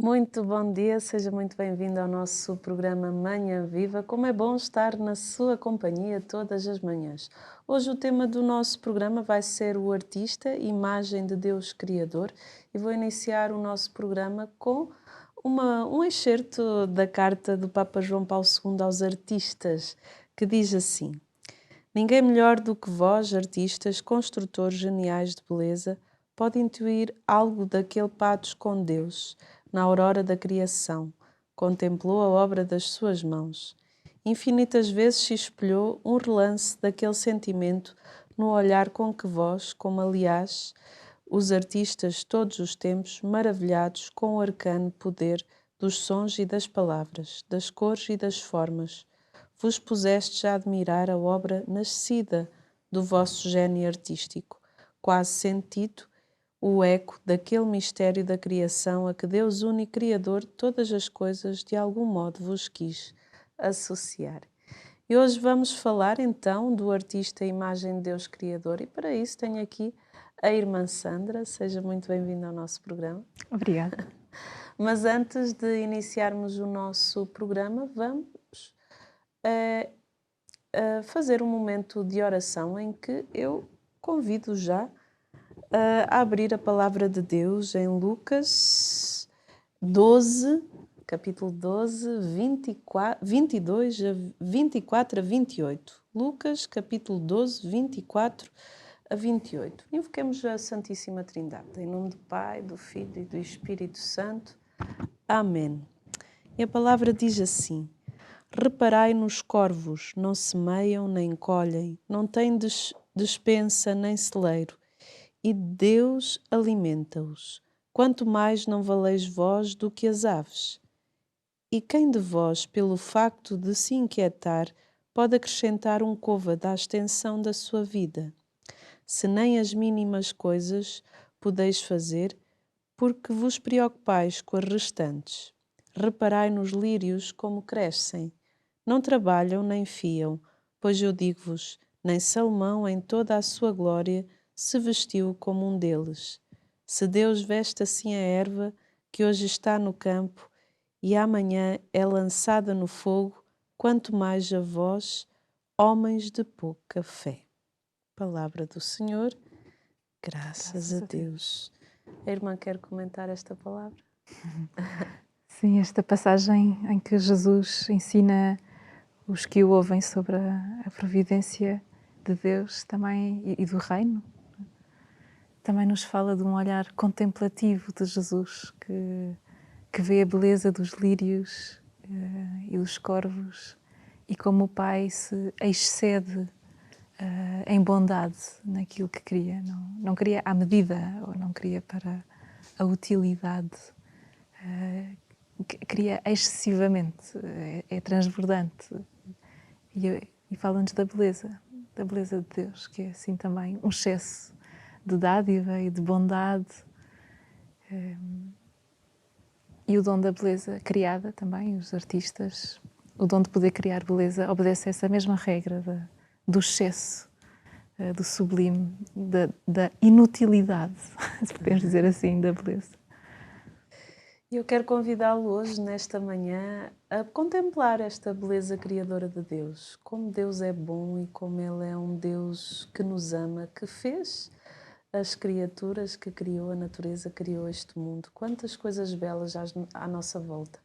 Muito bom dia, seja muito bem-vindo ao nosso programa Manhã Viva. Como é bom estar na sua companhia todas as manhãs. Hoje o tema do nosso programa vai ser o artista, imagem de Deus Criador, e vou iniciar o nosso programa com um excerto da carta do Papa João Paulo II aos artistas, que diz assim: Ninguém melhor do que vós, artistas, construtores geniais de beleza, pode intuir algo daquele patos com Deus, na aurora da criação. Contemplou a obra das suas mãos. Infinitas vezes se espelhou um relance daquele sentimento no olhar com que vós, como aliás, os artistas todos os tempos, maravilhados com o arcano poder dos sons e das palavras, das cores e das formas, vos pusestes a admirar a obra nascida do vosso gênio artístico, quase sentido o eco daquele mistério da criação a que Deus único Criador de todas as coisas de algum modo vos quis associar. E hoje vamos falar então do artista Imagem de Deus Criador, e para isso tenho aqui a irmã Sandra. Seja muito bem-vinda ao nosso programa. Obrigada. Mas antes de iniciarmos o nosso programa, vamos fazer um momento de oração em que eu convido já a abrir a palavra de Deus em Lucas 12, capítulo 12, 22 a 24 a 28. Lucas, capítulo 12, 24 a 28. Invoquemos a Santíssima Trindade, em nome do Pai, do Filho e do Espírito Santo. Amém. E a palavra diz assim: Reparai nos corvos, não semeiam nem colhem, não têm despensa nem celeiro, e Deus alimenta-os. Quanto mais não valeis vós do que as aves? E quem de vós, pelo facto de se inquietar, pode acrescentar um côvado à extensão da sua vida? Se nem as mínimas coisas podeis fazer, porque vos preocupais com as restantes. Reparai nos lírios como crescem. Não trabalham nem fiam, pois eu digo-vos, nem Salomão em toda a sua glória se vestiu como um deles. Se Deus veste assim a erva que hoje está no campo e amanhã é lançada no fogo, quanto mais a vós, homens de pouca fé. Palavra do Senhor, graças a Deus. A irmã quer comentar esta palavra? Sim, esta passagem em que Jesus ensina os que o ouvem sobre a providência de Deus também e do reino, também nos fala de um olhar contemplativo de Jesus que vê a beleza dos lírios e dos corvos e como o Pai se excede em bondade naquilo que cria. Não cria à medida ou não cria para a utilidade. Cria excessivamente, é transbordante e fala-nos da beleza de Deus, que é assim também um excesso de dádiva e de bondade, e o dom da beleza criada também, os artistas, o dom de poder criar beleza obedece a essa mesma regra do excesso, do sublime, da inutilidade, se podemos dizer assim, da beleza. Eu quero convidá-lo hoje, nesta manhã, a contemplar esta beleza criadora de Deus. Como Deus é bom e como Ele é um Deus que nos ama, que fez as criaturas, que criou a natureza, criou este mundo. Quantas coisas belas à nossa volta.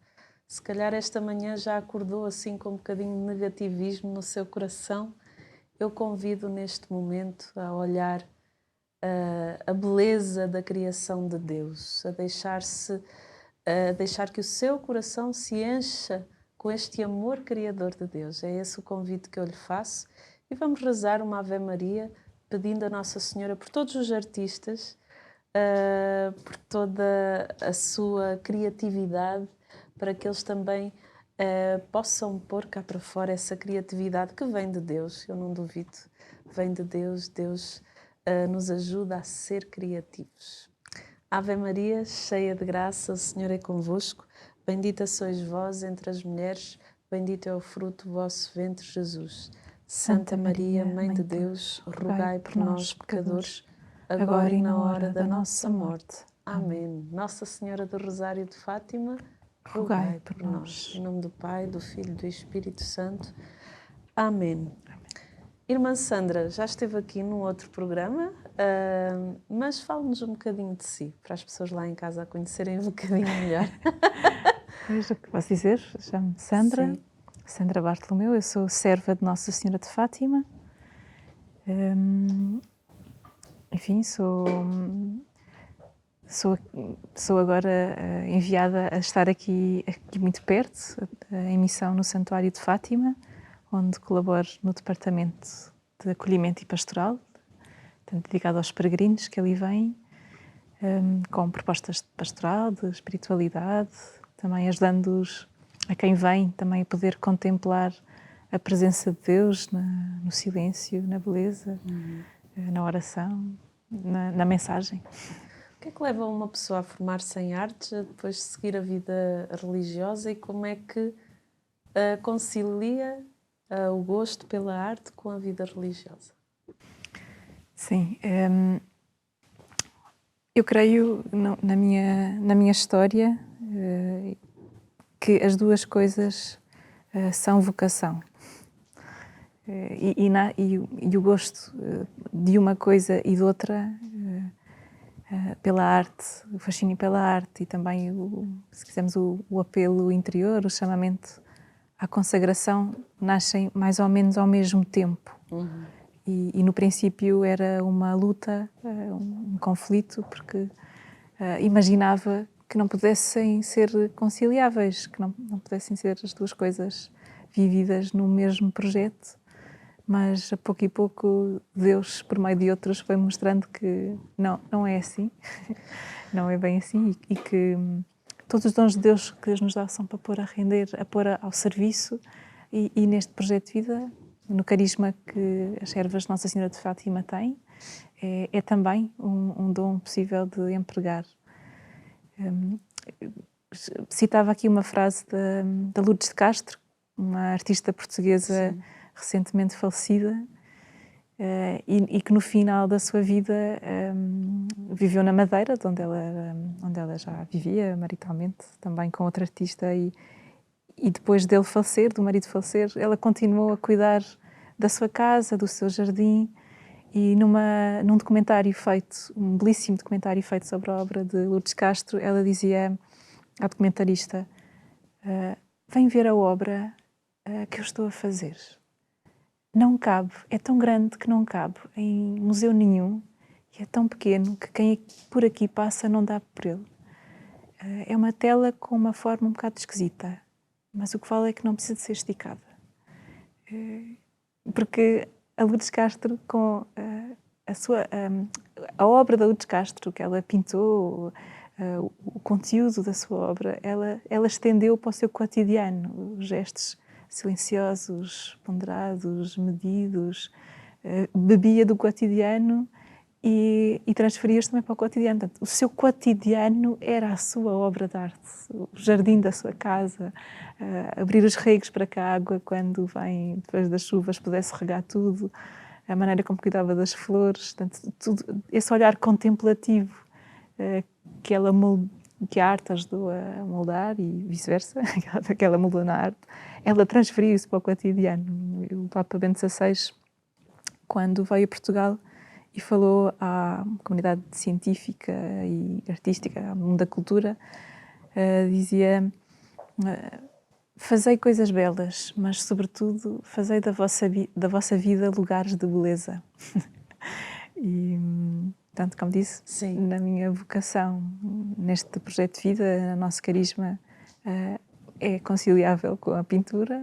Se calhar esta manhã já acordou assim com um bocadinho de negativismo no seu coração. Eu convido neste momento a olhar a beleza da criação de Deus, a deixar que o seu coração se encha com este amor criador de Deus. É esse o convite que eu lhe faço. E vamos rezar uma Ave Maria, pedindo a Nossa Senhora por todos os artistas, por toda a sua criatividade, para que eles também possam pôr cá para fora essa criatividade que vem de Deus. Eu não duvido, vem de Deus. Deus nos ajuda a ser criativos. Ave Maria, cheia de graça, o Senhor é convosco. Bendita sois vós entre as mulheres, bendito é o fruto do vosso ventre, Jesus. Santa Maria, Mãe de Deus, rogai por nós, pecadores, agora e na hora da nossa morte. Amém. Nossa Senhora do Rosário de Fátima, Rogai por nós. Em nome do Pai, do Filho e do Espírito Santo. Amém. Irmã Sandra já esteve aqui num outro programa, mas fale-nos um bocadinho de si, para as pessoas lá em casa a conhecerem um bocadinho melhor. Pois, o que posso dizer? Chamo-me Sandra, Sim. Sandra Bartolomeu, eu sou serva de Nossa Senhora de Fátima. Enfim, sou agora enviada a estar aqui muito perto, em missão no Santuário de Fátima, onde colaboro no departamento de acolhimento e pastoral, portanto, dedicado aos peregrinos que ali vêm, com propostas de pastoral, de espiritualidade, também ajudando-os, a quem vem, também a poder contemplar a presença de Deus no silêncio, na beleza, na oração, na mensagem. O que é que leva uma pessoa a formar-se em artes, a depois seguir a vida religiosa, e como é que concilia o gosto pela arte com a vida religiosa? Sim, eu creio na minha história que as duas coisas são vocação. E o gosto de uma coisa e de outra pela arte, o fascínio pela arte e também, se quisermos, o apelo interior, o chamamento à consagração, nascem mais ou menos ao mesmo tempo. E no princípio era uma luta, um conflito, porque imaginava que não pudessem ser conciliáveis, que não pudessem ser as duas coisas vividas no mesmo projeto. Mas a pouco e pouco Deus, por meio de outros, foi mostrando que não é assim, não é bem assim, e que todos os dons de Deus que Deus nos dá são para pôr a render, a pôr ao serviço, e neste projeto de vida, no carisma que as servas de Nossa Senhora de Fátima têm, é também um dom possível de empregar. Citava aqui uma frase da Lourdes de Castro, uma artista portuguesa, sim, recentemente falecida, e que no final da sua vida viveu na Madeira, onde ela já vivia maritalmente, também com outra artista, e depois dele falecer, do marido falecer, ela continuou a cuidar da sua casa, do seu jardim, e num documentário feito, um belíssimo documentário feito sobre a obra de Lourdes Castro, ela dizia à documentarista: vem ver a obra que eu estou a fazer. Não cabe, é tão grande que não cabe em museu nenhum, e é tão pequeno que quem por aqui passa não dá por ele. É uma tela com uma forma um bocado esquisita, mas o que vale é que não precisa de ser esticada. Porque a Lourdes Castro, com a obra da Lourdes Castro, que ela pintou, o conteúdo da sua obra, ela estendeu para o seu cotidiano, os gestos silenciosos, ponderados, medidos, bebia do cotidiano e transferia-os também para o cotidiano. Portanto, o seu cotidiano era a sua obra de arte, o jardim da sua casa, abrir os regos para que a água, quando vem depois das chuvas, pudesse regar tudo, a maneira como cuidava das flores, portanto, tudo, esse olhar contemplativo que a arte ajudou a moldar, e vice-versa, que ela moldou na arte, ela transferiu isso para o cotidiano. O Papa Bento XVI, quando veio a Portugal e falou à comunidade científica e artística, ao mundo da cultura, dizia: fazei coisas belas, mas sobretudo fazei da vossa vida lugares de beleza. E, tanto como disse, sim, na minha vocação, neste projeto de vida, o nosso carisma é conciliável com a pintura,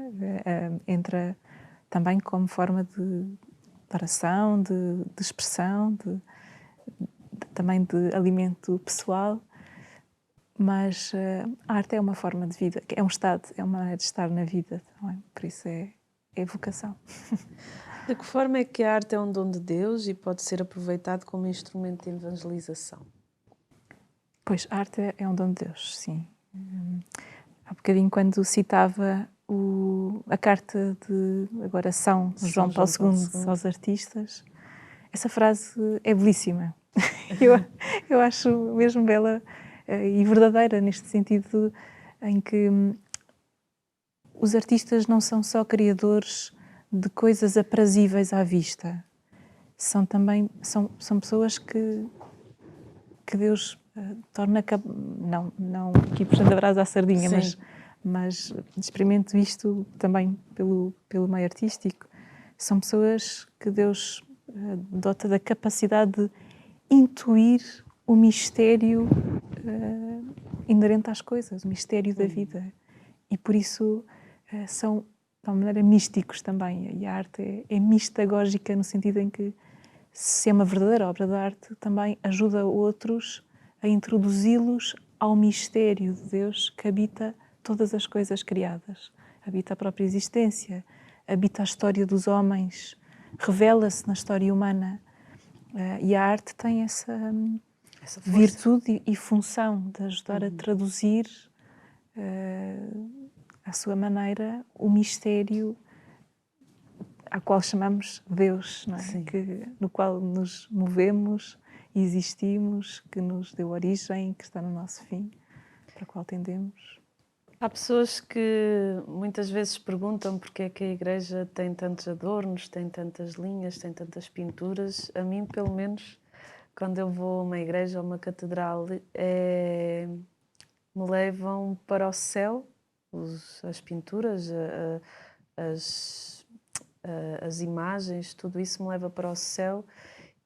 entra também como forma de oração, de expressão, também de alimento pessoal, mas a arte é uma forma de vida, é um estado, é uma maneira de estar na vida também, por isso é vocação. De que forma é que a arte é um dom de Deus e pode ser aproveitado como instrumento de evangelização? Pois, a arte é um dom de Deus, sim. Há bocadinho, quando citava a carta de agora São João Paulo II aos artistas, essa frase é belíssima, Eu, eu acho mesmo bela e verdadeira neste sentido em que os artistas não são só criadores de coisas aprazíveis à vista, são também são pessoas que Deus torna não aqui puxando a brasa à sardinha, Sim. mas experimento isto também pelo meio artístico. São pessoas que Deus dota da capacidade de intuir o mistério inerente às coisas, o mistério da vida. E por isso são, de uma maneira, místicos também. E a arte é mistagógica no sentido em que, se é uma verdadeira obra de arte, também ajuda outros a introduzi-los ao mistério de Deus que habita todas as coisas criadas. Habita a própria existência, habita a história dos homens, revela-se na história humana. E a arte tem essa virtude e função de ajudar a traduzir à sua maneira o mistério ao qual chamamos Deus, não é? No qual nos movemos, existimos, que nos deu origem, que está no nosso fim, para o qual tendemos. Há pessoas que muitas vezes perguntam porque é que a igreja tem tantos adornos, tem tantas linhas, tem tantas pinturas. A mim, pelo menos, quando eu vou a uma igreja ou uma catedral, me levam para o céu, as pinturas, as imagens, tudo isso me leva para o céu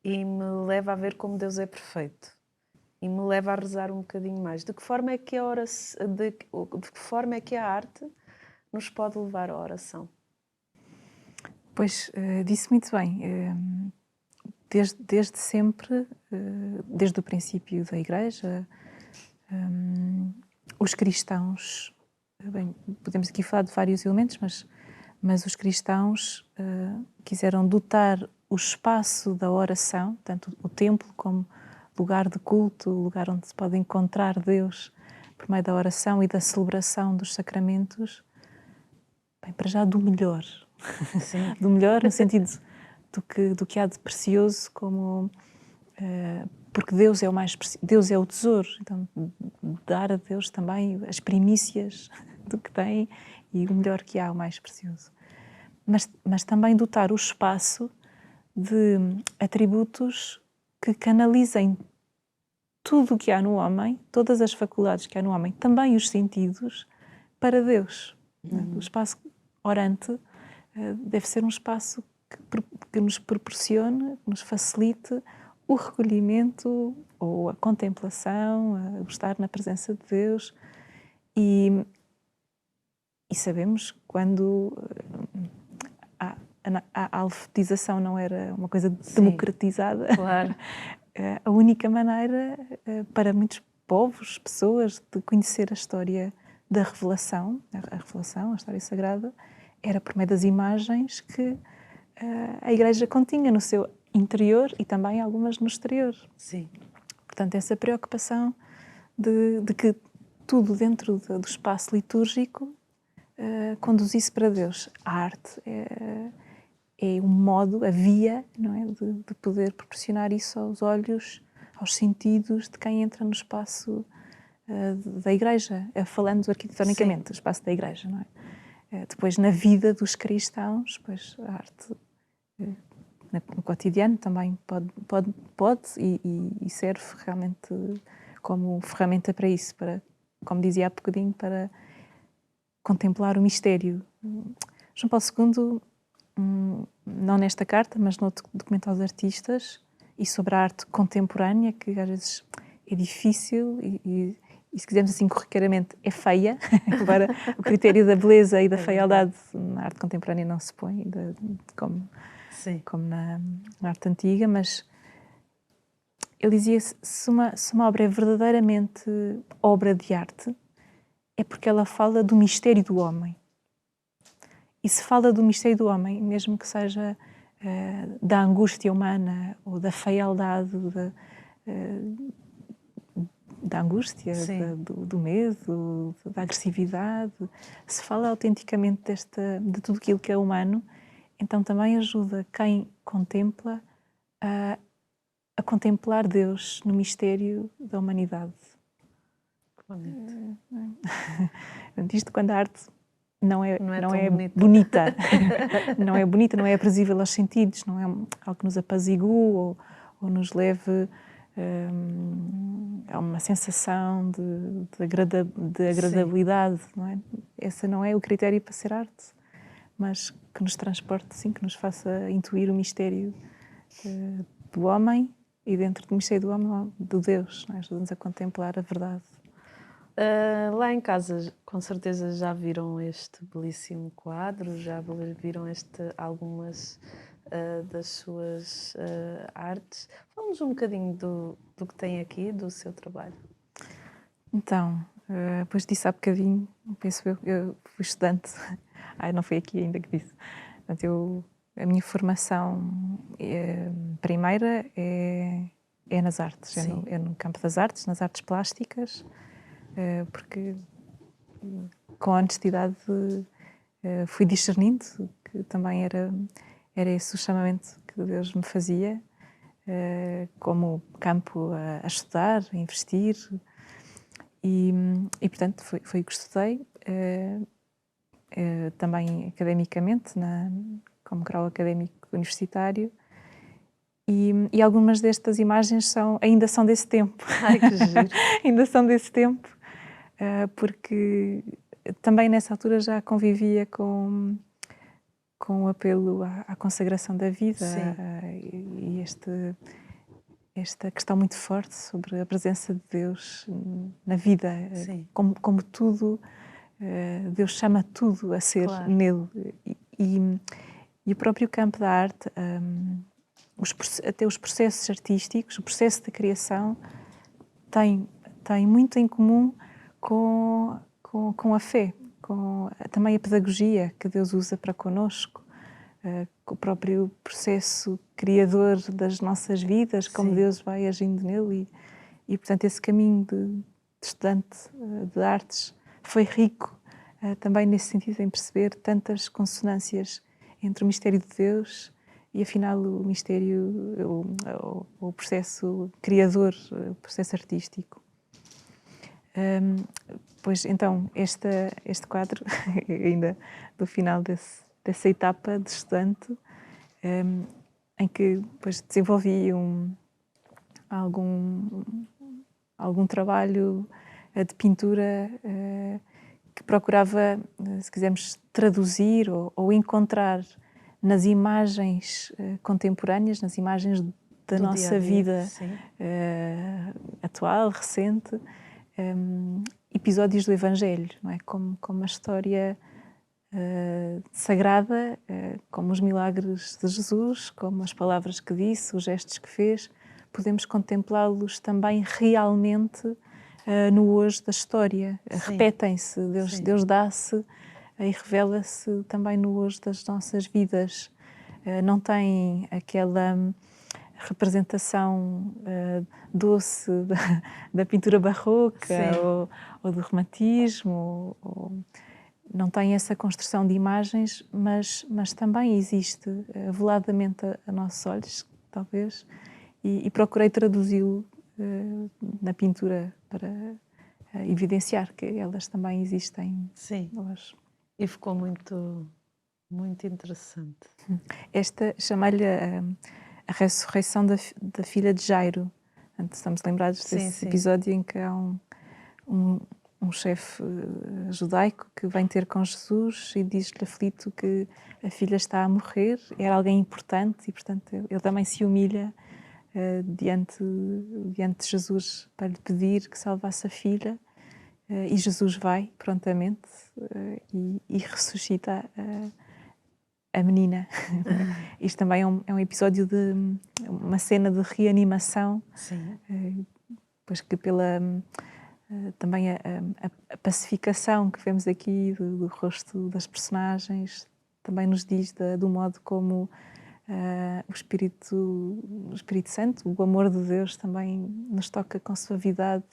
e me leva a ver como Deus é perfeito. E me leva a rezar um bocadinho mais. De que forma é que de que forma é que a arte nos pode levar à oração? Pois, disse muito bem. Desde sempre, desde o princípio da Igreja, os cristãos, bem, podemos aqui falar de vários elementos, mas os cristãos quiseram dotar o espaço da oração, tanto o templo como lugar de culto, lugar onde se pode encontrar Deus por meio da oração e da celebração dos sacramentos, bem, para já do melhor. Sim. Do melhor no sentido do que há de precioso, como porque Deus é o mais Deus é o tesouro, então dar a Deus também as primícias do que tem e o melhor que há, o mais precioso. Mas também dotar o espaço de atributos que canalizem tudo o que há no homem, todas as faculdades que há no homem, também os sentidos, para Deus. O espaço orante deve ser um espaço que nos proporcione, que nos facilite o recolhimento ou a contemplação, o estar na presença de Deus. E sabemos quando a alfabetização não era uma coisa democratizada. Claro. A única maneira para muitos povos, pessoas, de conhecer a história da revelação, a história sagrada, era por meio das imagens que a Igreja continha no seu interior e também algumas no exterior. Sim. Portanto, essa preocupação de que tudo dentro do espaço litúrgico conduzisse para Deus. A arte é um modo, a via, não é, de poder proporcionar isso aos olhos, aos sentidos de quem entra no espaço da Igreja, falando arquitetonicamente, o espaço da Igreja, não é? Depois, na vida dos cristãos, pois a arte no cotidiano também pode e serve realmente como ferramenta para isso, para, como dizia há bocadinho, para contemplar o mistério. João Paulo II, não nesta carta, mas no documento aos artistas e sobre a arte contemporânea, que às vezes é difícil e se quisermos assim corriqueiramente, é feia, embora o critério da beleza e da fealdade na arte contemporânea não se põe como na arte antiga, mas ele dizia se uma obra é verdadeiramente obra de arte, é porque ela fala do mistério do homem. E se fala do mistério do homem, mesmo que seja da angústia humana ou da fealdade, da angústia, do medo, da agressividade, se fala autenticamente de tudo aquilo que é humano, então também ajuda quem contempla a a contemplar Deus no mistério da humanidade. Isto quando a arte não é bonita, não é bonita, não é aprazível aos sentidos, não é algo que nos apazigue ou nos leve a uma sensação de agradabilidade, não é? Esse não é o critério para ser arte, mas que nos transporte, sim, que nos faça intuir o mistério do homem e dentro do mistério do homem, do Deus, não é? Ajuda-nos a contemplar a verdade. Lá em casa, com certeza já viram este belíssimo quadro, já viram algumas das suas artes. Fala-nos um bocadinho do que tem aqui, do seu trabalho. Então, depois disse há bocadinho, penso eu fui estudante, não foi aqui ainda que disse. Portanto, a minha formação primeira é nas artes, é no campo das artes, nas artes plásticas, porque com honestidade fui discernindo que também era esse o chamamento que Deus me fazia, como campo a estudar, a investir, e portanto foi o que estudei, também academicamente, como grau académico universitário, e algumas destas imagens ainda são desse tempo. Ai, que giro. Ainda são desse tempo, porque também nessa altura já convivia com o apelo à consagração da vida e esta questão muito forte sobre a presença de Deus na vida. Como tudo, Deus chama tudo a ser nele. E o próprio campo da arte, até os processos artísticos, o processo de criação tem muito em comum com a fé, com também a pedagogia que Deus usa para connosco, com o próprio processo criador das nossas vidas, como Deus vai agindo nele. E portanto, esse caminho de estudante de artes foi rico também nesse sentido, em perceber tantas consonâncias entre o mistério de Deus e afinal o mistério, o processo criador, o processo artístico. Pois então, este quadro, ainda do final dessa etapa de estudante, em que depois desenvolvi algum trabalho de pintura que procurava, se quisermos, traduzir ou encontrar nas imagens contemporâneas, nas imagens da nossa vida atual, recente, episódios do Evangelho, não é? Como a história sagrada, como os milagres de Jesus, como as palavras que disse, os gestos que fez, podemos contemplá-los também realmente no hoje da história. Repetem-se, Deus dá-se e revela-se também no hoje das nossas vidas. Não tem aquela representação doce da pintura barroca ou do romantismo, não tem essa construção de imagens, mas também existe veladamente a nossos olhos, talvez, e procurei traduzi-lo na pintura para evidenciar que elas também existem hoje. E ficou muito, muito interessante. Esta chamei-lhe a ressurreição da filha de Jairo. Estamos lembrados desse episódio em que há um chefe judaico que vem ter com Jesus e diz-lhe aflito que a filha está a morrer. Era alguém importante e, portanto, ele também se humilha diante de Jesus para lhe pedir que salvasse a filha. E Jesus vai prontamente e ressuscita a menina. Isto também é um episódio de uma cena de reanimação, pois que também a pacificação que vemos aqui do rosto das personagens também nos diz do modo como o Espírito Santo, o amor de Deus também nos toca com suavidade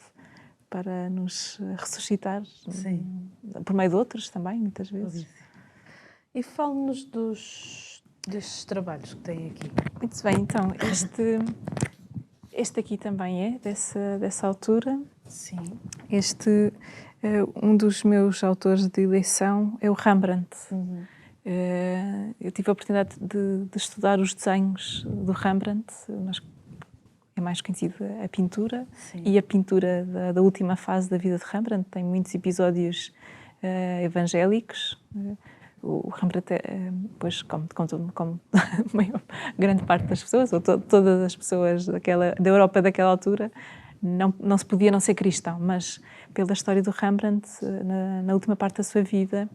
para nos ressuscitar, por meio de outros também, muitas vezes. E fale-nos destes trabalhos que tem aqui. Muito bem, então, Este aqui também é dessa altura. Sim. Um dos meus autores de eleição é o Rembrandt. Eu tive a oportunidade de estudar os desenhos do Rembrandt, mas é mais conhecida a pintura. Sim. E a pintura da última fase da vida de Rembrandt tem muitos episódios evangélicos. O Rembrandt, pois, como grande parte das pessoas, ou todas as pessoas da Europa daquela altura, não se podia não ser cristão, mas pela história do Rembrandt, na última parte da sua vida,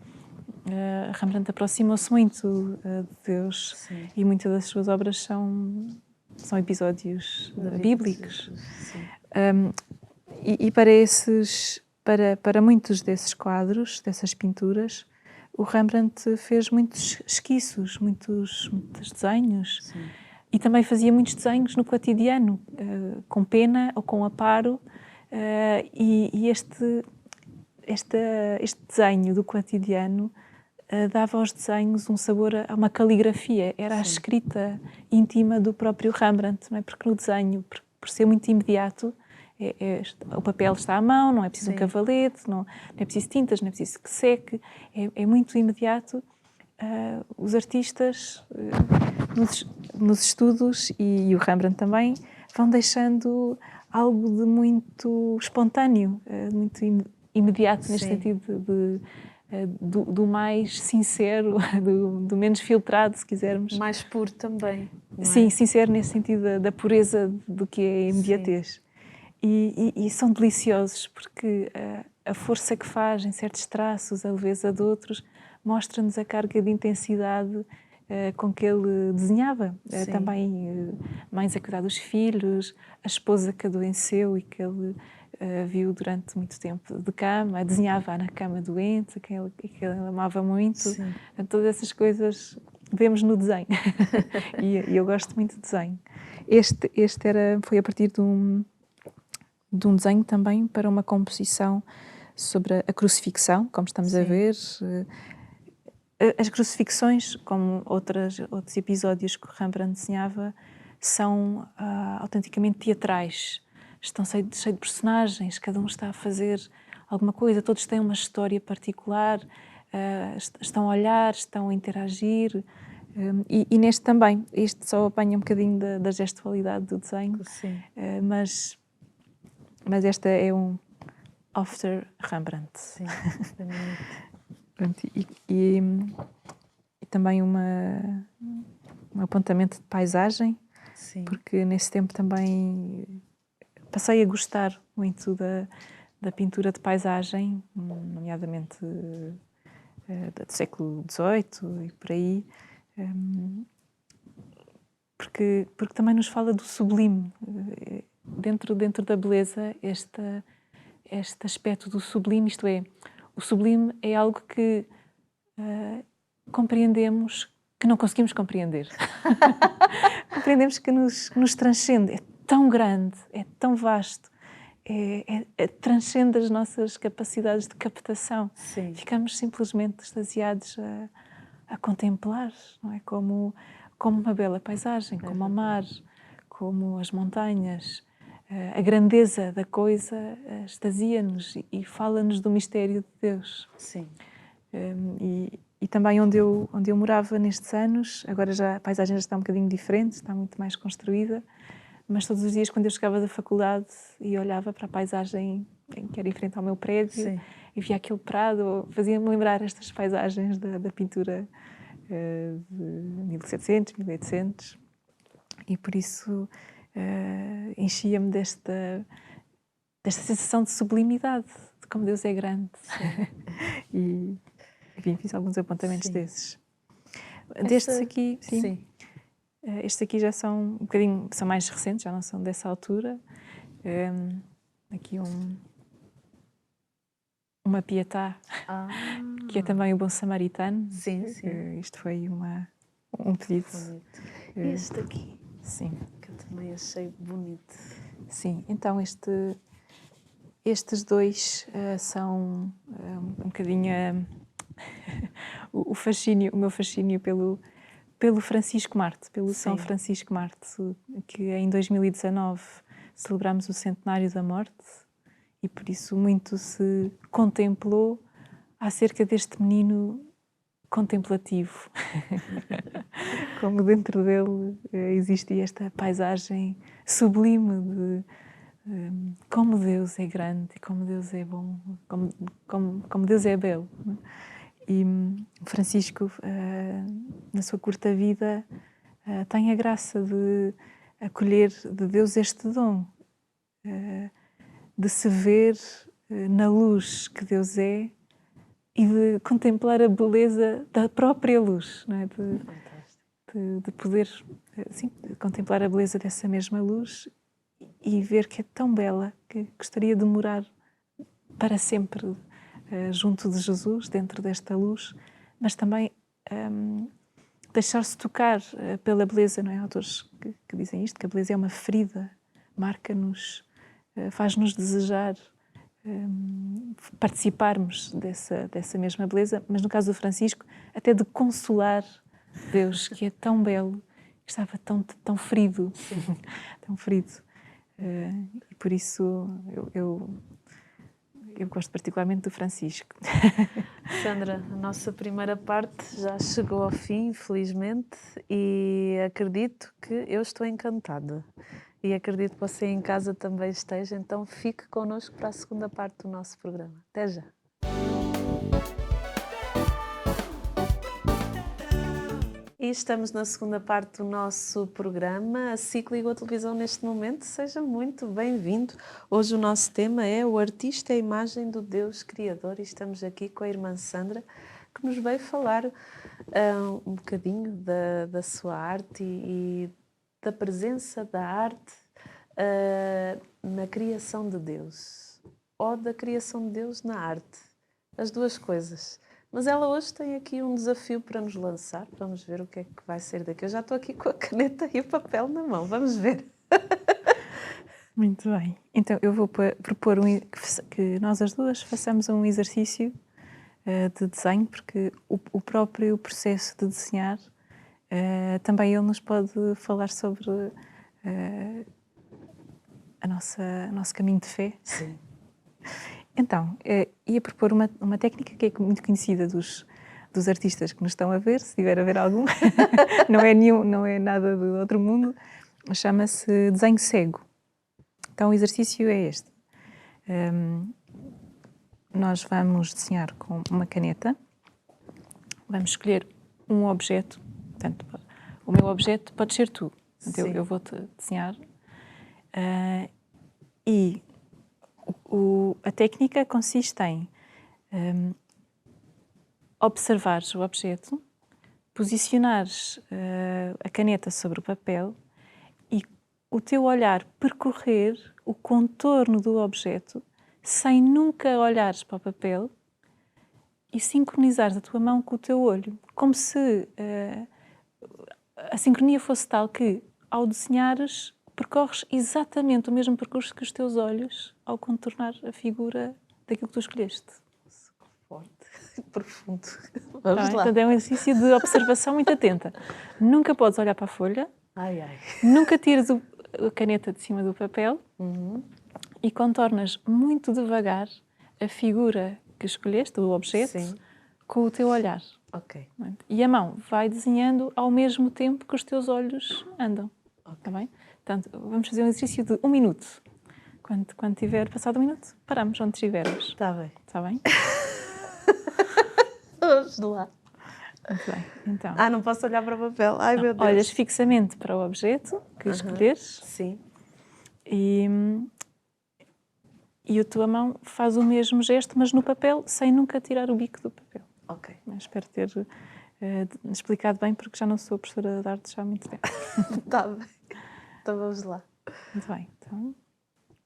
Rembrandt aproximou-se muito de Deus. Sim. E muitas das suas obras são episódios bíblicos. E para muitos desses quadros, dessas pinturas, o Rembrandt fez muitos esquiços, muitos desenhos. Sim. E também fazia muitos desenhos no cotidiano, com pena ou com aparo. E este desenho do cotidiano dava aos desenhos um sabor a uma caligrafia. Era a escrita íntima do próprio Rembrandt, não é? Porque no desenho, por ser muito imediato, o papel está à mão, não é preciso um cavalete, não é preciso tintas, não é preciso que seque, é muito imediato. Os artistas, nos estudos, e o Rembrandt também, vão deixando algo de muito espontâneo, muito imediato, neste sentido do mais sincero, do menos filtrado, se quisermos. Mais puro também. Sim, sincero nesse sentido da pureza do que é a imediatez. E são deliciosos porque a força que faz em certos traços, a leveza de outros, mostra-nos a carga de intensidade com que ele desenhava. Também mães a cuidar dos filhos, a esposa que adoeceu e que ele viu durante muito tempo de cama, desenhava na cama doente, que ele amava muito. Todas essas coisas vemos no desenho. E eu gosto muito de desenho. Este foi a partir de um desenho também para uma composição sobre a crucifixão, como estamos a ver. As crucifixões, como outros episódios que o Rembrandt desenhava, são autenticamente teatrais. Estão cheios de personagens, cada um está a fazer alguma coisa, todos têm uma história particular, estão a olhar, estão a interagir. E neste também, este só apanha um bocadinho da gestualidade do desenho, mas esta é um After Rembrandt. Sim, e também um apontamento de paisagem, porque nesse tempo também passei a gostar muito da pintura de paisagem, nomeadamente do século XVIII e por aí, porque também nos fala do sublime. Dentro da beleza, este aspecto do sublime, isto é, o sublime é algo que compreendemos, que não conseguimos compreender. Compreendemos que nos transcende, é tão grande, é tão vasto, transcende as nossas capacidades de captação. Ficamos simplesmente extasiados a contemplar, não é? Como uma bela paisagem, como o mar, como as montanhas. A grandeza da coisa extasia-nos e fala-nos do mistério de Deus. E também onde eu morava nestes anos, agora já a paisagem já está um bocadinho diferente, está muito mais construída, mas todos os dias quando eu chegava da faculdade e olhava para a paisagem que era em frente ao meu prédio e via aquele prado, fazia-me lembrar estas paisagens da pintura de 1700, 1800, e por isso enchia-me desta sensação de sublimidade, de como Deus é grande. E, enfim, fiz alguns apontamentos desses. Destes aqui, estes aqui já são um bocadinho, são mais recentes, já não são dessa altura. Aqui uma Pietà, que é também o Bom Samaritano. Isto foi um pedido. Este aqui. Sim. Que eu também achei bonito. Sim, então estes dois são um bocadinho o meu fascínio pelo Francisco Marte, pelo São Francisco Marte, que em 2019 celebramos o centenário da morte e por isso muito se contemplou acerca deste menino contemplativo. Como dentro dele existia esta paisagem sublime de como Deus é grande e como Deus é bom, como Deus é belo. E Francisco, na sua curta vida, tem a graça de acolher de Deus este dom, de se ver na luz que Deus é e de contemplar a beleza da própria luz, não é? De poder de contemplar a beleza dessa mesma luz e ver que é tão bela que gostaria de morar para sempre junto de Jesus, dentro desta luz, mas também deixar-se tocar pela beleza, não é? Há autores que dizem isto, que a beleza é uma ferida, marca-nos, faz-nos desejar participarmos dessa mesma beleza, mas no caso do Francisco, até de consolar Deus, que é tão belo, que estava tão ferido, tão ferido. E por isso eu gosto particularmente do Francisco. Sandra, a nossa primeira parte já chegou ao fim, infelizmente, e acredito que eu estou encantada. E acredito que você em casa também esteja, então fique connosco para a segunda parte do nosso programa. Até já! E estamos na segunda parte do nosso programa. A SIC ligou a televisão neste momento. Seja muito bem-vindo. Hoje o nosso tema é o artista e a imagem do Deus Criador e estamos aqui com a irmã Sandra, que nos veio falar um bocadinho da sua arte e da presença da arte na criação de Deus ou da criação de Deus na arte. As duas coisas. Mas ela hoje tem aqui um desafio para nos lançar. Vamos ver o que é que vai sair daqui. Eu já estou aqui com a caneta e o papel na mão. Vamos ver. Muito bem. Então, eu vou propor que nós as duas façamos um exercício de desenho, porque o próprio processo de desenhar, também ele nos pode falar sobre o nosso caminho de fé. Sim. Então, ia propor uma técnica que é muito conhecida dos artistas que nos estão a ver, se tiver a ver algum. não é nada do outro mundo. Chama-se desenho cego. Então, o exercício é este. Nós vamos desenhar com uma caneta. Vamos escolher um objeto. Portanto, o meu objeto pode ser tu. Portanto, eu vou-te desenhar. E a técnica consiste em observares o objeto, posicionares a caneta sobre o papel e o teu olhar percorrer o contorno do objeto sem nunca olhares para o papel e sincronizares a tua mão com o teu olho, como se a sincronia fosse tal que, ao desenhares, percorres exatamente o mesmo percurso que os teus olhos ao contornar a figura daquilo que tu escolheste. Forte, profundo. Vamos lá. Então é um exercício de observação muito atenta. Nunca podes olhar para a folha, Ai. nunca tires a caneta de cima do papel e contornas muito devagar a figura que escolheste, o objeto, Sim. com o teu olhar. Ok. E a mão vai desenhando ao mesmo tempo que os teus olhos andam. Ok. Está bem? Portanto, vamos fazer um exercício de 1 minuto. Quando tiver passado 1 minuto, paramos onde estivermos. Está bem. Está bem? Vamos lá. Muito bem. Então, Não posso olhar para o papel. Ai, meu Deus. olhas fixamente para o objeto que escolheres. Sim. E a tua mão faz o mesmo gesto, mas no papel, sem nunca tirar o bico do papel. Ok. Espero ter explicado bem, porque já não sou professora de arte já há muito tempo. Está bem. Então vamos lá. Muito bem. Então,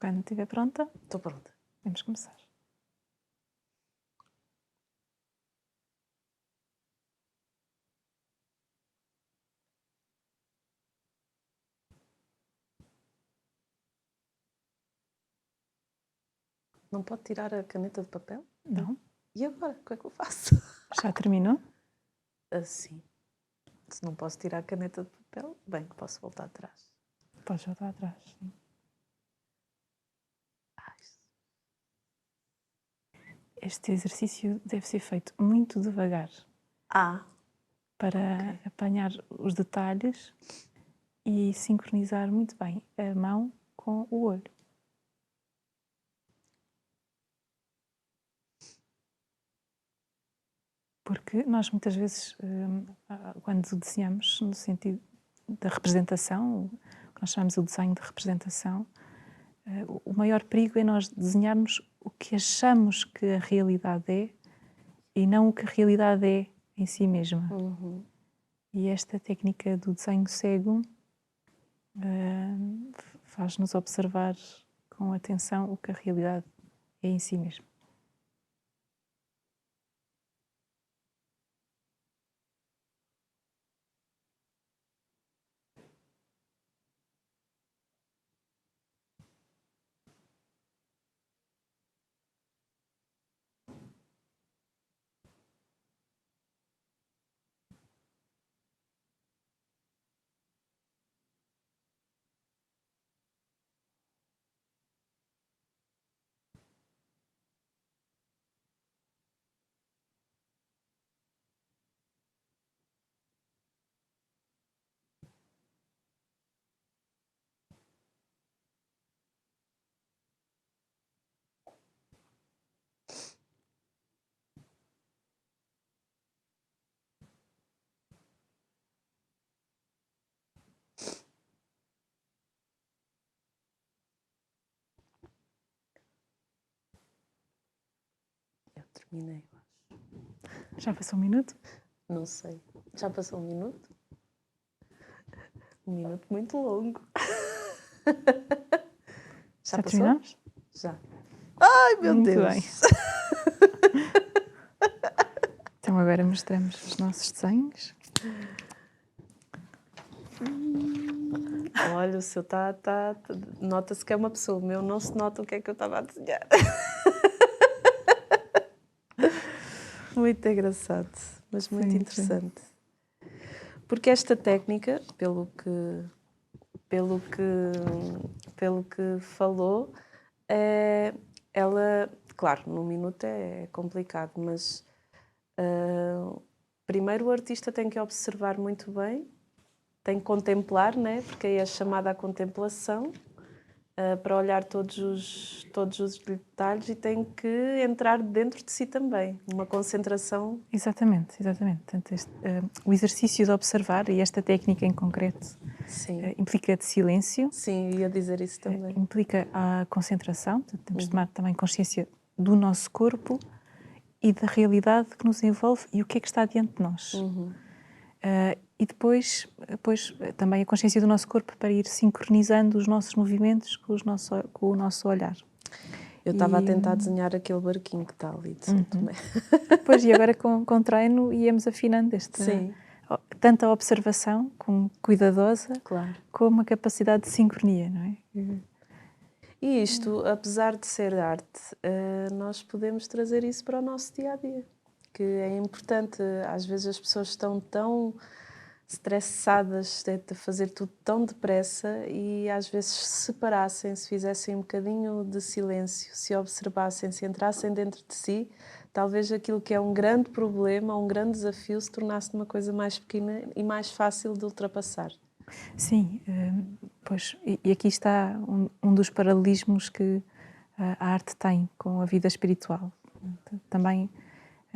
quando estiver pronta, Estou pronta. vamos começar. Não pode tirar a caneta de papel? Não. E agora? O que é que eu faço? Já terminou? Assim. Se não posso tirar a caneta de papel, bem, posso voltar atrás. Podes voltar atrás. Sim. este exercício deve ser feito muito devagar para apanhar os detalhes e sincronizar muito bem a mão com o olho. Porque nós muitas vezes, quando desenhamos no sentido da representação, o que nós chamamos o desenho de representação, o maior perigo é nós desenharmos o que achamos que a realidade é e não o que a realidade é em si mesma. E esta técnica do desenho cego faz-nos observar com atenção o que a realidade é em si mesma. Terminei. Já passou um minuto? Não sei. Já passou um minuto? Um minuto muito longo. Já terminamos? Já. Ai, meu muito Deus! Bem. Então agora mostramos os nossos desenhos. Olha, o seu tá nota-se que é uma pessoa. O meu não se nota o que é que eu estava a desenhar. Muito engraçado, mas muito interessante. Sim. Porque esta técnica, pelo que falou, ela, claro, num minuto é complicado, mas primeiro o artista tem que observar muito bem, tem que contemplar, né? Porque aí é chamada a contemplação, para olhar todos os detalhes, e tem que entrar dentro de si também, uma concentração. Exatamente. Portanto, o exercício de observar, e esta técnica em concreto, implica de silêncio. Sim, ia dizer isso também. Implica a concentração, portanto, temos de tomar também consciência do nosso corpo e da realidade que nos envolve e o que é que está diante de nós. E depois também a consciência do nosso corpo para ir sincronizando os nossos movimentos com o nosso olhar. Eu estava a tentar desenhar aquele barquinho que está ali de São Tomé. Pois, e agora com treino íamos afinando tanto a observação, como cuidadosa, claro, como a capacidade de sincronia, não é? E isto, apesar de ser arte, nós podemos trazer isso para o nosso dia-a-dia, que é importante. Às vezes as pessoas estão tão estressadas de fazer tudo tão depressa, e às vezes se parassem, se fizessem um bocadinho de silêncio, se observassem, se entrassem dentro de si, talvez aquilo que é um grande problema, um grande desafio, se tornasse uma coisa mais pequena e mais fácil de ultrapassar. Sim, pois, e aqui está um dos paralelismos que a arte tem com a vida espiritual. Também,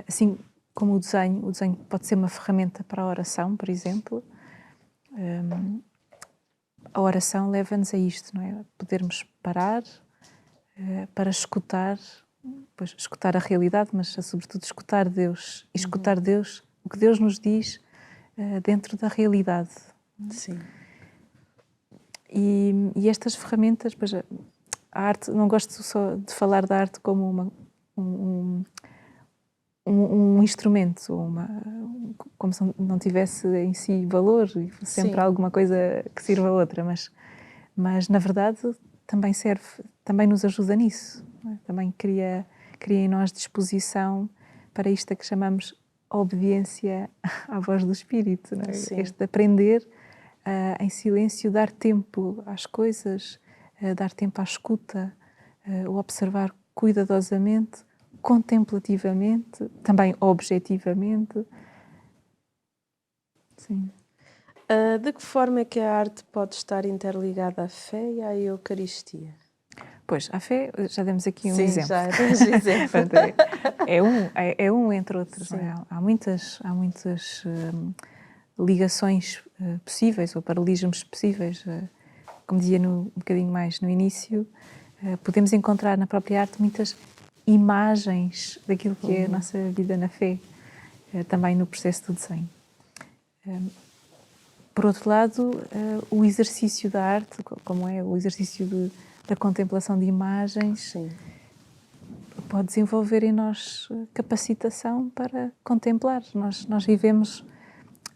assim como o desenho pode ser uma ferramenta para a oração, por exemplo, a oração leva-nos a isto, não é? A podermos parar para escutar a realidade, mas sobretudo escutar Deus, e escutar Deus, o que Deus nos diz dentro da realidade. Sim. E estas ferramentas, pois, a arte, não gosto só de falar da arte como um instrumento, como se não tivesse em si valor, e sempre alguma coisa que sirva a outra, mas na verdade também nos ajuda nisso, não é? Também cria em nós disposição para isto a que chamamos obediência à voz do Espírito, não é? Este aprender em silêncio, dar tempo às coisas, dar tempo à escuta, o observar cuidadosamente contemplativamente, também objetivamente. Sim. De que forma é que a arte pode estar interligada à fé e à Eucaristia? Pois, a fé, já demos aqui um Sim, exemplo. já demos exemplo. é um entre outros. Não é? Há muitas ligações possíveis, ou paralelismos possíveis. Como dizia um bocadinho mais no início, podemos encontrar na própria arte muitas imagens daquilo que é a nossa vida na fé, também no processo do desenho. Por outro lado, o exercício da arte, como é o exercício da contemplação de imagens, Sim. pode desenvolver em nós capacitação para contemplar. Nós vivemos,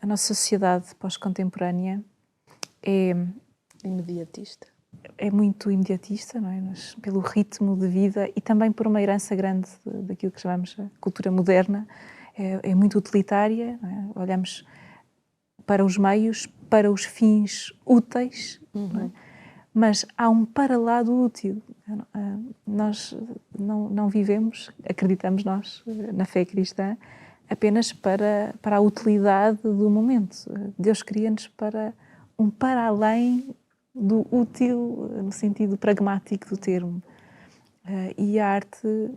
a nossa sociedade pós-contemporânea Imediatista. é muito imediatista, não é? Mas pelo ritmo de vida e também por uma herança grande daquilo que chamamos a cultura moderna, é muito utilitária, não é? Olhamos para os meios, para os fins úteis, não é? Mas há um para-lado útil. Nós não vivemos, acreditamos nós, na fé cristã, apenas para a utilidade do momento. Deus cria-nos para um para além do útil, no sentido pragmático do termo. E a arte,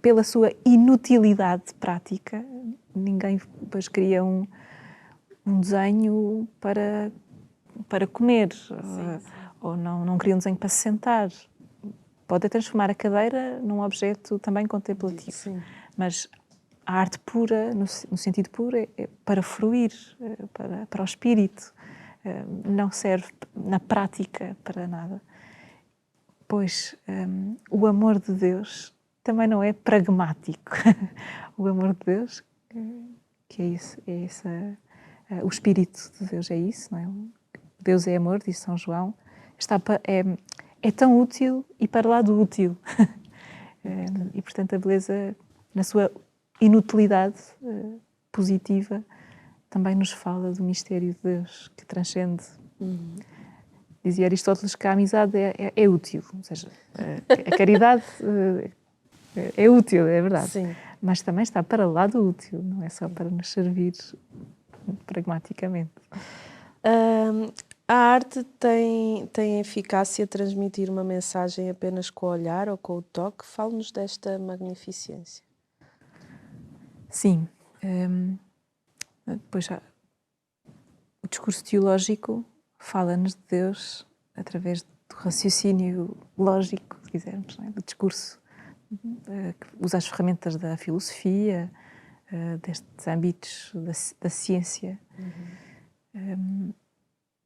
pela sua inutilidade prática, ninguém depois cria um desenho para comer, ou não cria um desenho para se sentar. Pode transformar a cadeira num objeto também contemplativo. Sim. Mas a arte pura, no sentido puro, é para fruir, para o espírito. Não serve na prática para nada. Pois o amor de Deus também não é pragmático. O amor de Deus, que é isso, o Espírito de Deus é isso, não é? Deus é amor, diz São João. É tão útil e para lá do útil. E, portanto, a beleza, na sua inutilidade positiva, também nos fala do mistério de Deus, que transcende. Dizia Aristóteles que a amizade é útil, ou seja, a caridade é útil, é verdade. Sim. Mas também está para lá do útil, não é só para nos servir pragmaticamente. A arte tem eficácia a transmitir uma mensagem apenas com o olhar ou com o toque? Fale-nos desta magnificência. Sim. Depois, o discurso teológico fala-nos de Deus através do raciocínio lógico, se quisermos, não é? Do discurso que usa as ferramentas da filosofia, destes âmbitos da ciência.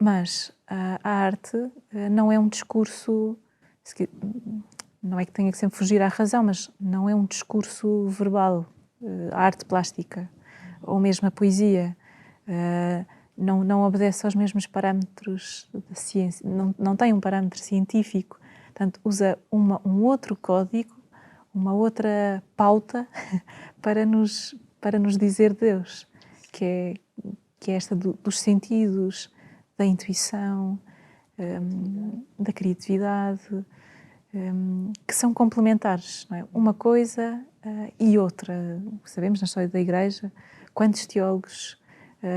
Mas a arte não é um discurso, não é que tenha que sempre fugir à razão, mas não é um discurso verbal. A arte plástica, ou mesmo a poesia, não obedece aos mesmos parâmetros da ciência, não tem um parâmetro científico, portanto usa um outro código, uma outra pauta para nos dizer Deus, que é esta dos sentidos, da intuição, da criatividade, que são complementares, não é? Uma coisa e outra. Sabemos na história da Igreja quantos teólogos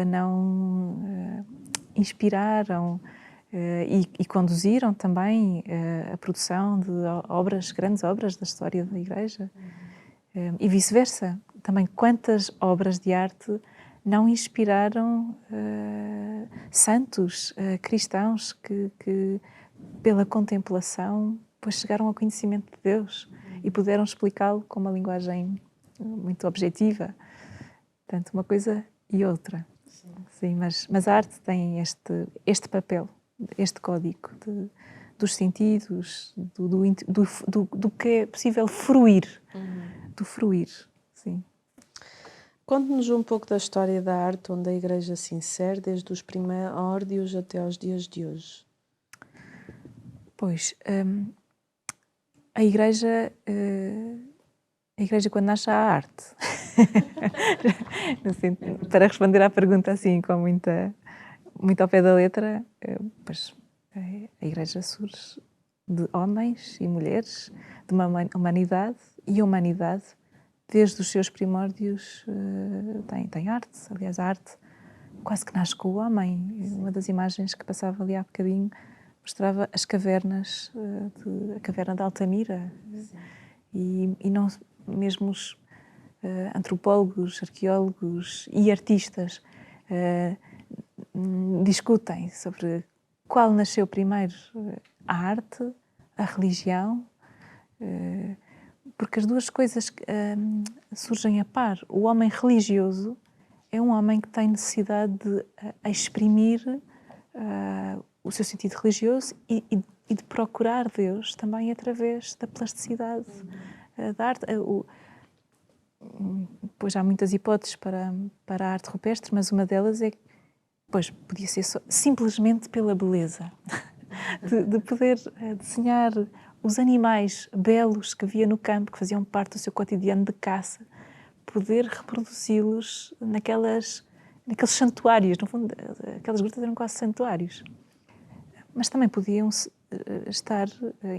não inspiraram e conduziram também a produção de grandes obras da história da Igreja. E vice-versa. Também quantas obras de arte não inspiraram santos cristãos que pela contemplação depois chegaram ao conhecimento de Deus e puderam explicá-lo com uma linguagem muito objetiva. Portanto, uma coisa e outra. Sim, mas a arte tem este papel, este código dos sentidos, do que é possível fruir, do fruir, sim. Conte-nos um pouco da história da arte onde a Igreja se insere, desde os primórdios até aos dias de hoje. Pois, a Igreja quando nasce há arte. Para responder à pergunta assim com muito ao pé da letra, pois a Igreja surge de homens e mulheres, de uma humanidade e a humanidade, desde os seus primórdios, tem arte. Aliás, a arte quase que nasce com o homem. Uma das imagens que passava ali há bocadinho mostrava as cavernas, a caverna de Altamira. E não, mesmo os antropólogos, arqueólogos e artistas discutem sobre qual nasceu primeiro, a arte, a religião, porque as duas coisas surgem a par. O homem religioso é um homem que tem necessidade de exprimir o seu sentido religioso e de procurar Deus também através da plasticidade da arte. Pois há muitas hipóteses para a arte rupestre, mas uma delas é que podia ser simplesmente pela beleza, de poder desenhar os animais belos que havia no campo, que faziam parte do seu cotidiano de caça, poder reproduzi-los naqueles santuários. No fundo, aquelas grutas eram quase santuários. Mas também podiam estar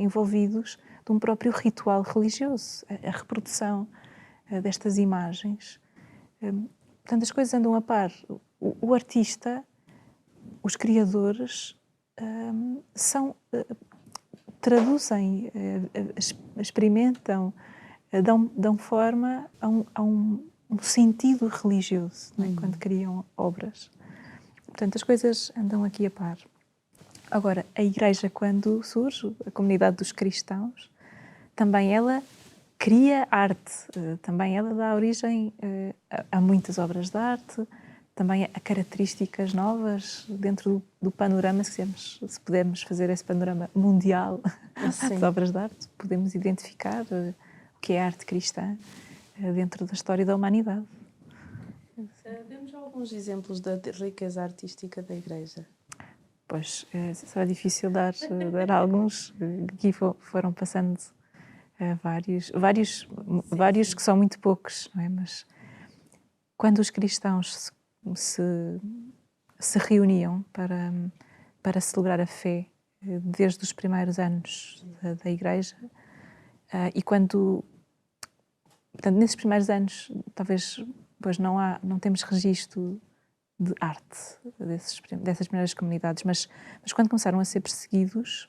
envolvidos de um próprio ritual religioso, a reprodução destas imagens. Portanto, as coisas andam a par. O artista, os criadores, traduzem, experimentam, dão forma a um sentido religioso, não é? Quando criam obras. Portanto, as coisas andam aqui a par. Agora, a Igreja, quando surge, a comunidade dos cristãos, também ela cria arte, também ela dá origem a muitas obras de arte, também a características novas dentro do panorama, se pudermos fazer esse panorama mundial das obras de arte, podemos identificar o que é a arte cristã dentro da história da humanidade. Demos alguns exemplos da riqueza artística da Igreja. Pois, será difícil dar alguns, aqui foram passando vários que são muito poucos, não é? Mas quando os cristãos se reuniam para celebrar a fé desde os primeiros anos da Igreja, e quando, portanto, nesses primeiros anos, talvez não temos registro de arte dessas primeiras comunidades, mas quando começaram a ser perseguidos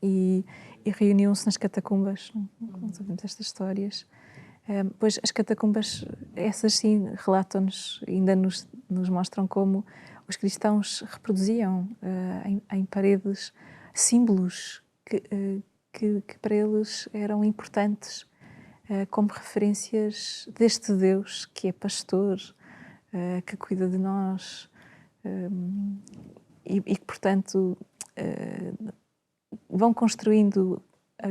e reuniam-se nas catacumbas, não sabemos estas histórias, pois as catacumbas, essas sim, relatam-nos, ainda nos mostram como os cristãos reproduziam em paredes símbolos que para eles eram importantes como referências deste Deus que é pastor, que cuida de nós e que, portanto, vão construindo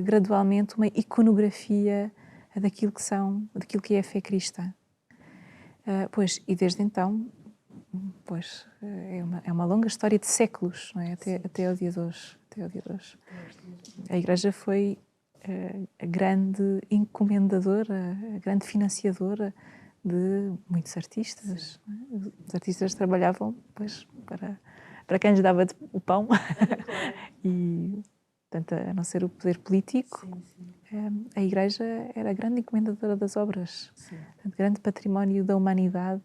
gradualmente uma iconografia daquilo que é a fé cristã. E desde então, é uma longa história de séculos, não é? Até ao dia de hoje. A Igreja foi a grande encomendadora, a grande financiadora de muitos artistas. Os artistas trabalhavam para quem lhes dava o pão. E, portanto, a não ser o poder político, a Igreja era a grande encomendadora das obras. Portanto, grande património da humanidade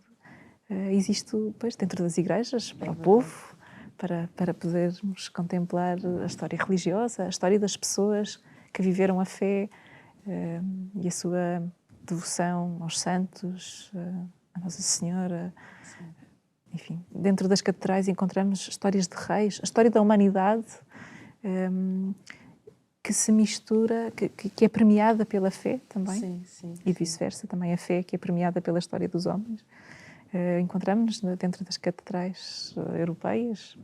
existe dentro das igrejas, para o povo, para podermos contemplar a história religiosa, a história das pessoas que viveram a fé e a sua devoção aos santos, a Nossa Senhora. Enfim, dentro das catedrais encontramos histórias de reis, a história da humanidade que se mistura, que é premiada pela fé também, e vice-versa, também a fé que é premiada pela história dos homens. Encontramos-nos dentro das catedrais europeias.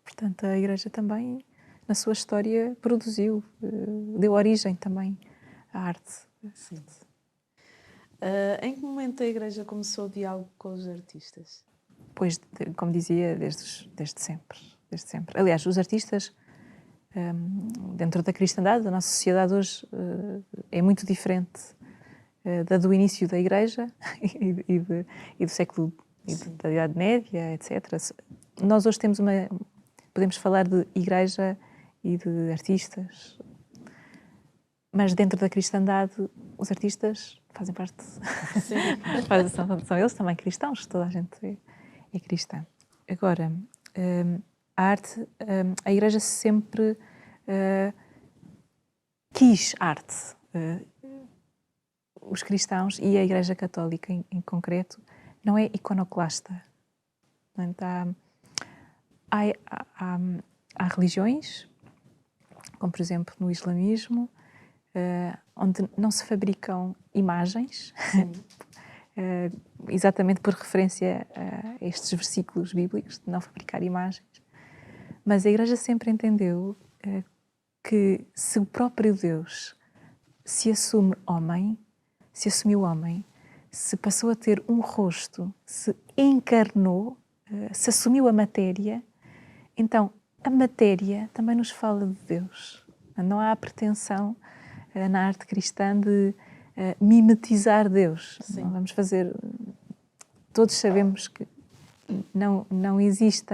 Portanto, a Igreja também, na sua história, produziu, deu origem também à arte. Em que momento a Igreja começou o diálogo com os artistas? Pois, como dizia, desde sempre. Aliás, os artistas, dentro da cristandade, a nossa sociedade hoje é muito diferente da do início da Igreja e do século e da Idade Média, etc. Nós hoje podemos falar de Igreja e de artistas. Mas dentro da cristandade, os artistas fazem parte. Sim. São eles também cristãos, toda a gente é cristã. Agora, a arte, a Igreja sempre quis arte. Os cristãos e a Igreja Católica em concreto não é iconoclasta. Portanto, há religiões, como por exemplo no islamismo, onde não se fabricam imagens, exatamente por referência a estes versículos bíblicos de não fabricar imagens. Mas a Igreja sempre entendeu que se o próprio Deus se assume homem, se assumiu homem, se passou a ter um rosto, se encarnou, se assumiu a matéria, então a matéria também nos fala de Deus. Não há a pretensão na arte cristã de mimetizar Deus. Não vamos fazer... Todos sabemos que não existe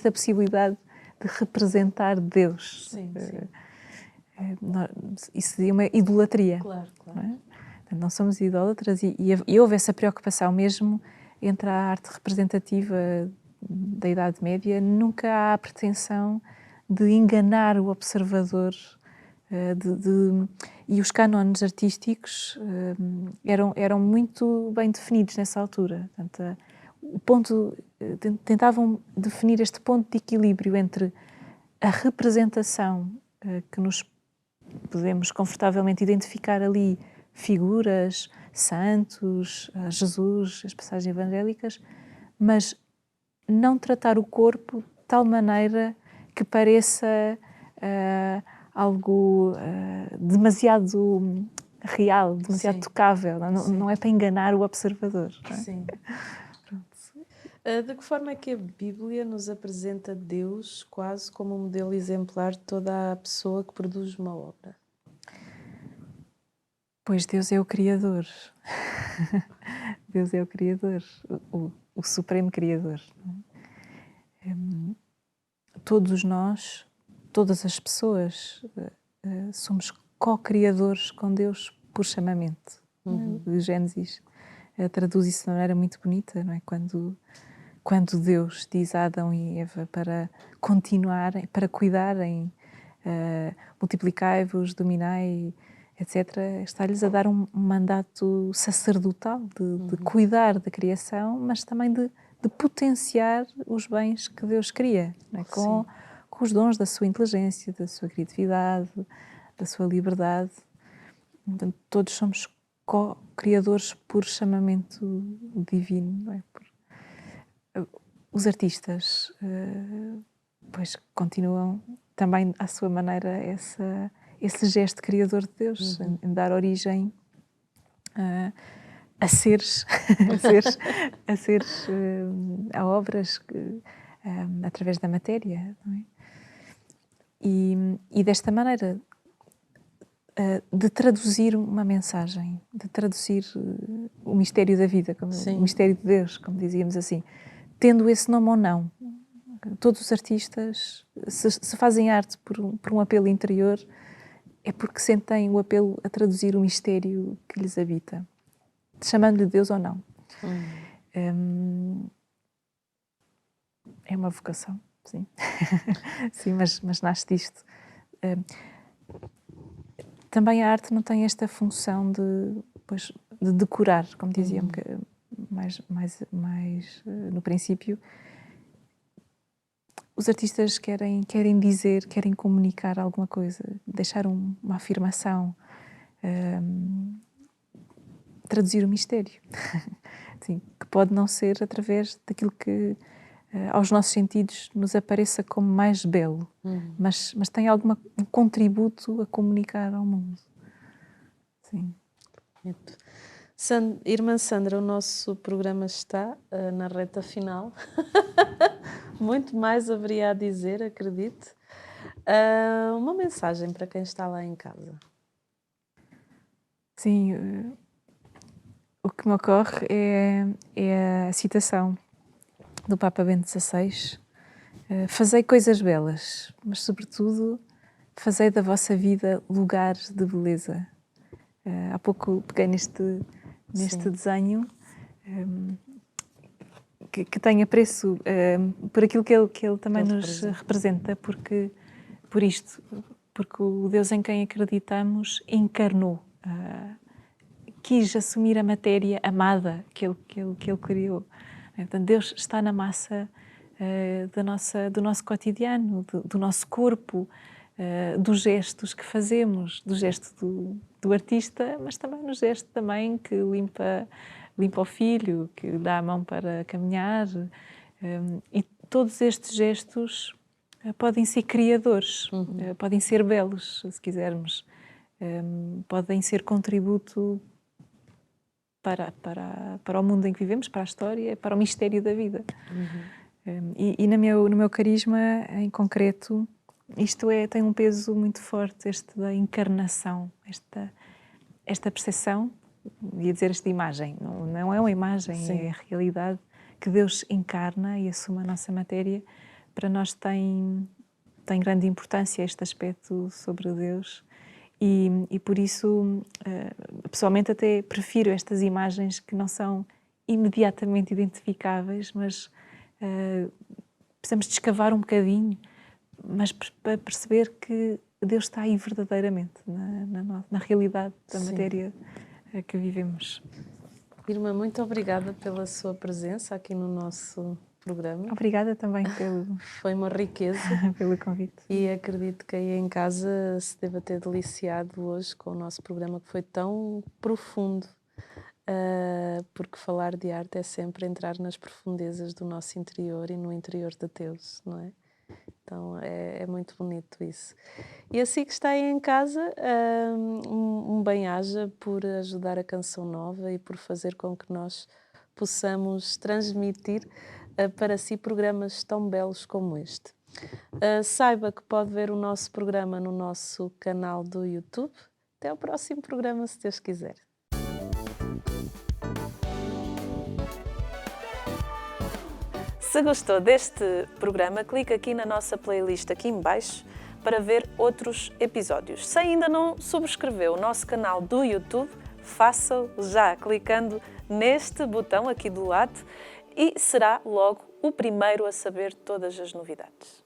a possibilidade de representar Deus. Sim. Isso seria uma idolatria. Claro. Não somos idólatras e houve essa preocupação mesmo entre a arte representativa da Idade Média. Nunca há a pretensão de enganar o observador. E os cânones artísticos eram muito bem definidos nessa altura. Portanto, tentavam definir este ponto de equilíbrio entre a representação que nos podemos confortavelmente identificar ali, figuras, santos, Jesus, as passagens evangélicas, mas não tratar o corpo de tal maneira que pareça algo demasiado real, demasiado tocável. Não é para enganar o observador. Não é? Sim. De que forma é que a Bíblia nos apresenta Deus quase como um modelo exemplar de toda a pessoa que produz uma obra? Pois Deus é o Criador. Deus é o Criador, o Supremo Criador. Todos nós, todas as pessoas, somos co-criadores com Deus por chamamento. O Gênesis traduz isso de uma maneira muito bonita, não é? Quando Deus diz a Adão e Eva para continuarem, para cuidarem, multiplicai-vos, dominai, etc., está-lhes a dar um mandato sacerdotal de cuidar da criação, mas também de potenciar os bens que Deus cria, não é? Com os dons da sua inteligência, da sua criatividade, da sua liberdade. Então, todos somos co-criadores por chamamento divino, não é? Os artistas pois continuam também à sua maneira esse gesto criador de Deus, em dar origem a seres, a obras através da matéria, não é? E desta maneira de traduzir uma mensagem, de traduzir o mistério da vida, o mistério de Deus, como dizíamos assim, tendo esse nome ou não. Todos os artistas, se fazem arte por um apelo interior, é porque sentem o apelo a traduzir o mistério que lhes habita, chamando-lhe Deus ou não. É uma vocação, sim. Sim, mas nasce disto. Também a arte não tem esta função de decorar, como dizia mais no princípio. Os artistas querem dizer, querem comunicar alguma coisa, deixar uma afirmação, traduzir o mistério. Sim, que pode não ser através daquilo que aos nossos sentidos nos apareça como mais belo, mas tem um contributo a comunicar ao mundo. Sim. Irmã Sandra, o nosso programa está na reta final. Muito mais haveria a dizer, acredite. Uma mensagem para quem está lá em casa. Sim, o que me ocorre é a citação do Papa Bento XVI. Fazei coisas belas, mas sobretudo fazei da vossa vida lugares de beleza. Há pouco peguei neste desenho que tem apreço por aquilo que ele também nos representa, porque o Deus em quem acreditamos encarnou, quis assumir a matéria amada que ele criou. Portanto, Deus está na massa do nosso cotidiano, do nosso corpo, dos gestos que fazemos, do gesto do artista, mas também no gesto também que limpa o filho, que dá a mão para caminhar. E todos estes gestos podem ser criadores, podem ser belos, se quisermos, podem ser contributo para o mundo em que vivemos, para a história, para o mistério da vida. E no meu carisma, em concreto, isto tem um peso muito forte, este da encarnação, esta percepção, ia dizer esta imagem, não é uma imagem, sim, é a realidade que Deus encarna e assume a nossa matéria. Para nós tem grande importância este aspecto sobre Deus e por isso, pessoalmente até prefiro estas imagens que não são imediatamente identificáveis, mas precisamos de escavar um bocadinho, mas para perceber que Deus está aí verdadeiramente na realidade da, sim, matéria que vivemos. Irmã, muito obrigada pela sua presença aqui no nosso programa. Obrigada também Foi uma riqueza pelo convite. E acredito que aí em casa se deva ter deliciado hoje com o nosso programa, que foi tão profundo, porque falar de arte é sempre entrar nas profundezas do nosso interior e no interior de Deus, não é? Então é muito bonito isso. E assim que está aí em casa, um bem-aja por ajudar a Canção Nova e por fazer com que nós possamos transmitir para si programas tão belos como este. Saiba que pode ver o nosso programa no nosso canal do YouTube. Até ao próximo programa, se Deus quiser. Se gostou deste programa, clique aqui na nossa playlist aqui em baixo para ver outros episódios. Se ainda não subscreveu o nosso canal do YouTube, faça-o já clicando neste botão aqui do lado e será logo o primeiro a saber todas as novidades.